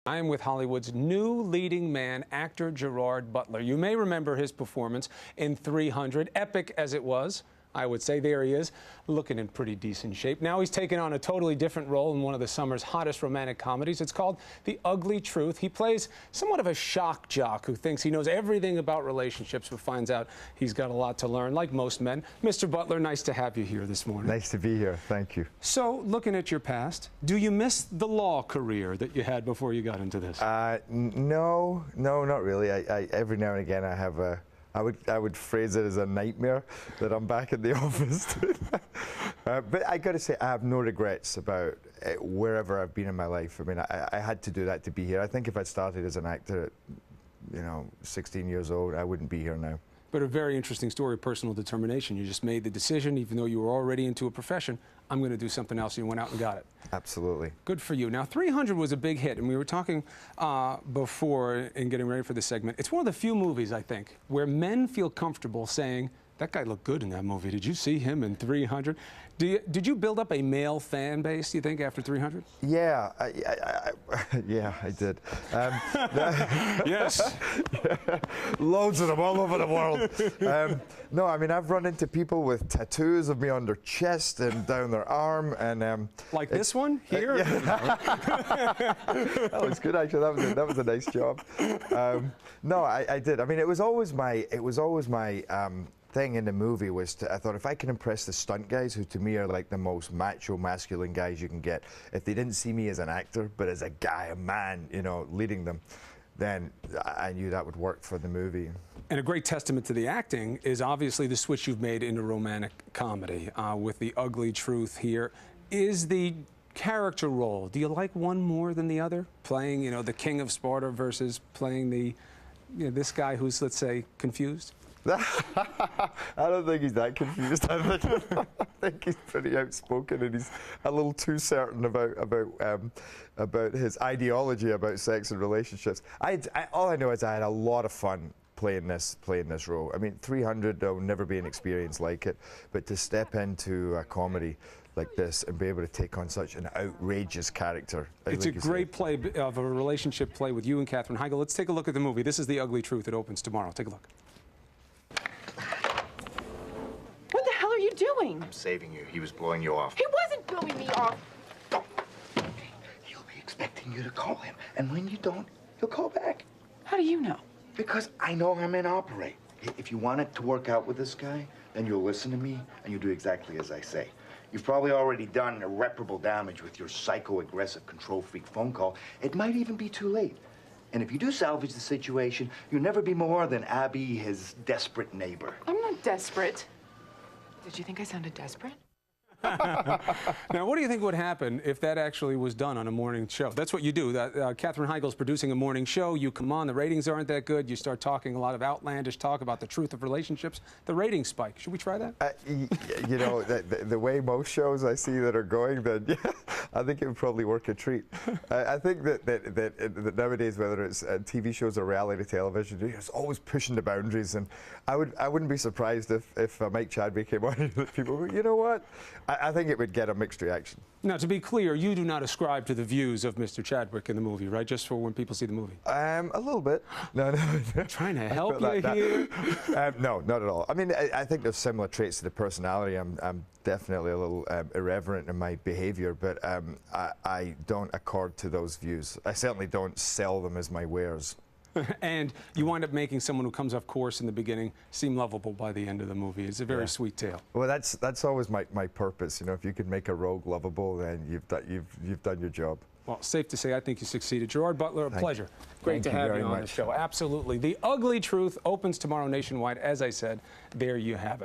I am with Hollywood's new leading man, actor Gerard Butler. You may remember his performance in 300, epic as it was. I would say there he is, looking in pretty decent shape. Now he's taken on a totally different role in one of the summer's hottest romantic comedies. It's called The Ugly Truth. He plays somewhat of a shock jock who thinks he knows everything about relationships, but finds out he's got a lot to learn, like most men. Mr. Butler, nice to have you here this morning. Nice to be here. Thank you. So, looking at your past, do you miss the law career that you had before you got into this? No, not really. I every now and again I have a. I would phrase it as a nightmare that I'm back in the office. But I got to say, I have no regrets about wherever I've been in my life. I mean, I had to do that to be here. I think if I'd started as an actor at, 16 years old, I wouldn't be here now. But a very interesting story of personal determination. You just made the decision, even though you were already into a profession, I'm going to do something else. You went out and got it. Absolutely. Good for you. Now, 300 was a big hit, and we were talking before in getting ready for this segment. It's one of the few movies, I think, where men feel comfortable saying, that guy looked good in that movie. Did you see him in 300? Did you build up a male fan base, do you think, after 300? Yeah, yeah, I did. Yes. Yeah, loads of them all over the world. No, I mean, I've run into people with tattoos of me on their chest and down their arm, and like this one here. Yeah. That was good, actually. That was a nice job. No, I did. I mean, it was always my thing in the movie was I thought if I can impress the stunt guys, who to me are like the most macho, masculine guys you can get, if they didn't see me as an actor, but as a guy, a man, leading them, then I knew that would work for the movie. And a great testament to the acting is obviously the switch you've made into romantic comedy with The Ugly Truth here. Is the character role, do you like one more than the other? Playing, the king of Sparta versus playing the, this guy who's, let's say, confused? I don't think he's that confused. I think he's pretty outspoken, and he's a little too certain about his ideology about sex and relationships. All I know is I had a lot of fun playing this role. I mean, 300, there'll never be an experience like it, but to step into a comedy like this and be able to take on such an outrageous character. It's a great play of a relationship play with you and Katherine Heigl. Let's take a look at the movie. This is The Ugly Truth. It opens tomorrow. Take a look. What the hell are you doing? I'm saving you. He was blowing you off. He wasn't blowing me off. He'll be expecting you to call him, and when you don't, he'll call back. How do you know? Because I know how men operate. If you want it to work out with this guy, then you'll listen to me, and you'll do exactly as I say. You've probably already done irreparable damage with your psycho-aggressive control freak phone call. It might even be too late. And if you do salvage the situation, you'll never be more than Abby, his desperate neighbor. I'm not desperate. Did you think I sounded desperate? Now, what do you think would happen if that actually was done on a morning show? That's what you do. Katherine Heigl's producing a morning show. You come on, the ratings aren't that good. You start talking a lot of outlandish talk about the truth of relationships. The ratings spike. Should we try that? The way most shows I see that are going, then yeah, I think it would probably work a treat. I think that nowadays, whether it's TV shows or reality television, it's always pushing the boundaries. And I wouldn't be surprised if Mike Chadwick came on and people, you know what? I think it would get a mixed reaction. Now, to be clear, you do not ascribe to the views of Mr. Chadwick in the movie, right? Just for when people see the movie. A little bit. No. Trying to help you here? No, not at all. I mean, I think there's similar traits to the personality. I'm definitely a little irreverent in my behaviour, but I don't accord to those views. I certainly don't sell them as my wares. And you wind up making someone who comes off course in the beginning seem lovable by the end of the movie. It's a very sweet tale. Well, that's always my purpose. If you can make a rogue lovable, then you've done your job. Well, safe to say, I think you succeeded. Gerard Butler, a pleasure. Great to have you on the show. Absolutely. The Ugly Truth opens tomorrow nationwide. As I said, there you have it.